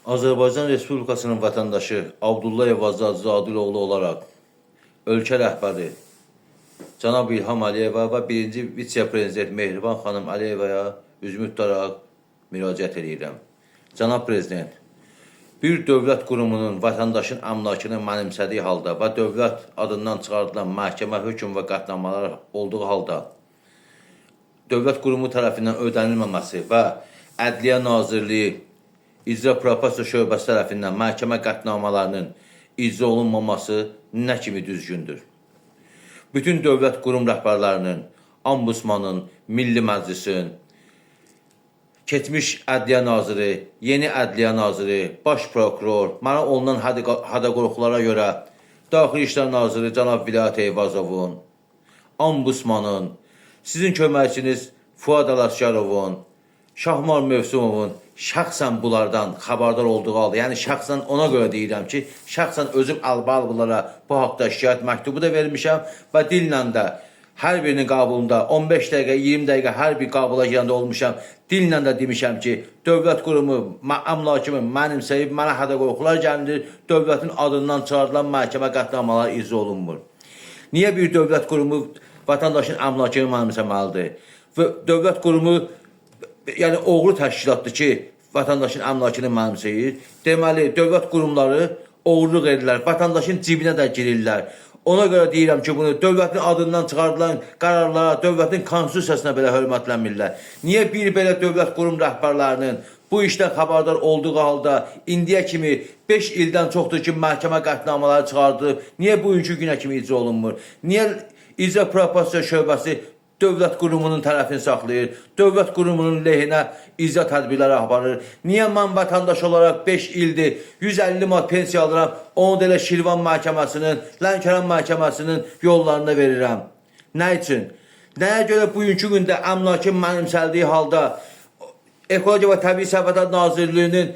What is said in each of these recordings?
Azərbaycan Respublikasının vətəndaşı Abdullayev Azad Zadiloğlu olaraq ölkə rəhbəri Cənab İlham Əliyevə və birinci vitse-prezident Mehriban xanım Əliyevəyə üzümü tutaraq müraciət edirəm. Cənab Prezident, bir dövlət qurumunun vətəndaşın əmlakını mənimsədiyi halda və dövlət adından çıxardılan məhkəmə, hökm və qətnamalar olduğu halda dövlət qurumu tərəfindən ödənilməməsi və Ədliyyə Nazirliyi İcra Propiasiya şöbəsi tərəfindən məhkəmə qətnamalarının icra olunmaması nə kimi düzgündür? Bütün dövlət qurum rəhbərlərinin, Ombudsmanın, Milli Məclisin, keçmiş Ədliyyə Naziri, yeni Ədliyyə Naziri, Baş Prokuror, mənə olunan hədə-qorxulara görə Daxili İşlər Naziri Cənab Vilayət Eyvazovun, Ombudsmanın, sizin köməkçiniz Fuad Ələsgərovun, Şahmar Mövsumovun şəxsən bunlardan xəbərdar olduğu halda, yəni şəxsən ona görə deyirəm ki, şəxsən özüm bunlara bu haqda şikayət məktubu da vermişəm və dillə də hər birinin qabulunda 15 dəqiqə, 20 dəqiqə hər bir qabula girəndə olmuşam. Dillə də demişəm ki, dövlət qurumu əmlakımı mənimsəyib, mənə hədə-qorxular gəlinir, dövlətin adından çıxarılan məhkəmə qətnamaları icra olunmur. Niyə bir dövlət qurumu vətəndaşın əmlakını mənimsəməlidir? Və dövlət qurumu yəni oğru təşkilatdır ki, vətəndaşın əmlakını mənimsəyir. Deməli, dövlət qurumları oğurluq edirlər, vətəndaşın cibinə də girirlər. Ona görə deyirəm ki, bunu dövlətin adından çıxardılan qərarlara, dövlətin konstitusiyasına belə hörmətlənmirlər. Niyə bir belə dövlət qurum rəhbərlərinin bu işdən xəbərdar olduğu halda indiyə kimi 5 ildən çoxdur ki, məhkəmə qətnamaları çıxardılıb, niyə bugünkü günə kimi icra olunmur? Niyə İcra Propiasiya şöbəsi dövlət qurumunun tərəfini saxlayır, dövlət qurumunun lehinə icra tədbirləri aparır? Niyə mən vətəndaş olaraq 5 ildir 150 manat pensiya alıram, onu da elə Şirvan məhkəməsinin, Lənkəran məhkəməsinin yollarında verirəm? Nə üçün? Nəyə görə bugünkü gündə əmlakın mənimsəldiyi halda Ekologiya və Təbii Sərvətlər Nazirliyinin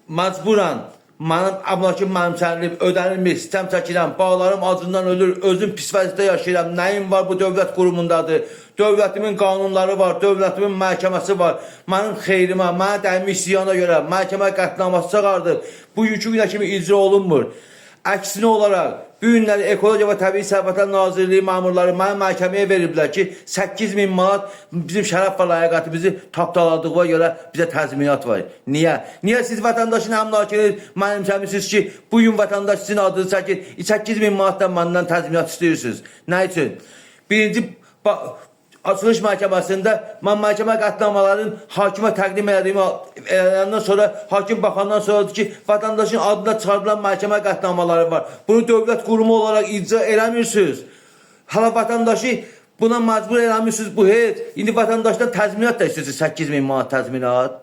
məcburan mənim əmlakım mənimsəlib, ödənilmir, sistem çəkirəm, bağlarım acından ölür, özüm pis vəziyyətdə yaşayıram. Nəyim var bu dövlət qurumundadır? Dövlətimin qanunları var, dövlətimin məhkəməsi var. Mənim xeyrimə, mənə dəymiş ziyana görə məhkəmə qətnaması çıxardıb. Bugünkü günə kimi icra olunmur. Əksinə olaraq, bu günləri Ekologiya və Təbii Sərvətlər Nazirliyi məmurları mənə məhkəməyə veriblər ki, 8.000 manat bizim şərəf və layiqətimizi tapdaladığına görə bizə təzminat var. Niyə? Niyə siz vətəndaşın əmlakını mənimsəmişsiniz ki, bugün vətəndaş sizin adını çəkir, 8.000 manatdan məndən təzminat istəyirsiniz? Nə üçün? Birinci açılış məhkəməsində mən məhkəmə qətnamaların hakimə təqdim edəndən sonra, hakim baxandan sonra ki, vətəndaşın adına çıxardılan məhkəmə qətnamaları var. Bunu dövlət qurumu olaraq icra eləmirsiniz. Hala vətəndaşı buna məcbur eləmirsiniz bu heç. İndi vətəndaşdan təzminat da istəyirsiniz, 8.000 manat təzminat.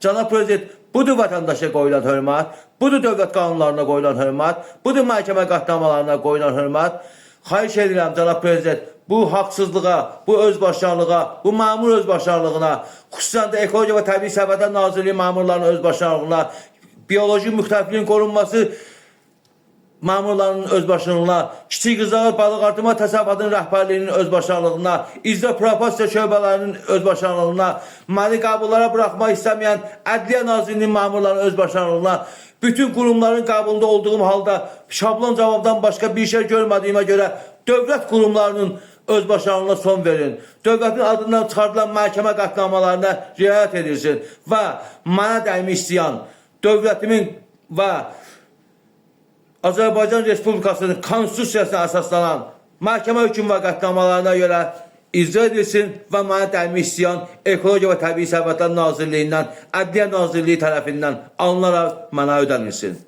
Cənab Prezident, budur vətəndaşa qoyulan hörmət, budur dövlət qanunlarına qoyulan hörmət, budur məhkəmə qətnamalarına qoyulan hörmət. Xahiş edirəm, Cənab Prezident, bu haqsızlığa, bu özbaşarlığa, bu məmur özbaşarlığına, xüsusən də Ekologiya və Təbii Sərvətlər Nazirliyi məmurlarının özbaşarlığına, bioloji müxtəlifliyin qorunması məmurlarının özbaşarlığına, kiçik qızlar balıq artırma təsərrüfatının rəhbərliyinin özbaşarlığına, icra propiasiya şöbələrinin özbaşarlığına, məni qəbullara buraxmaq istəməyən Ədliyyə Nazirliyinin məmurlarının özbaşarlığına, bütün qurumların qəbulunda olduğum halda şablon cavabdan başqa bir şey görmədiyimə görə dövlət qurumlarının özbaşarlığına son verin. Dövlətin adından çıxardılan məhkəmə qətnamalarına riayət edilsin və mənə dəymiş ziyan dövlətimin və Azərbaycan Respublikasının konstitusiyasına əsaslanan məhkəmə hökm və qətnamalarına görə icra edilsin və mənə dəymiş ziyan Ekologiya və Təbii Sərvətlər Nazirliyindən, Ədliyyə Nazirliyi tərəfindən alınaraq mənə ödənilsin.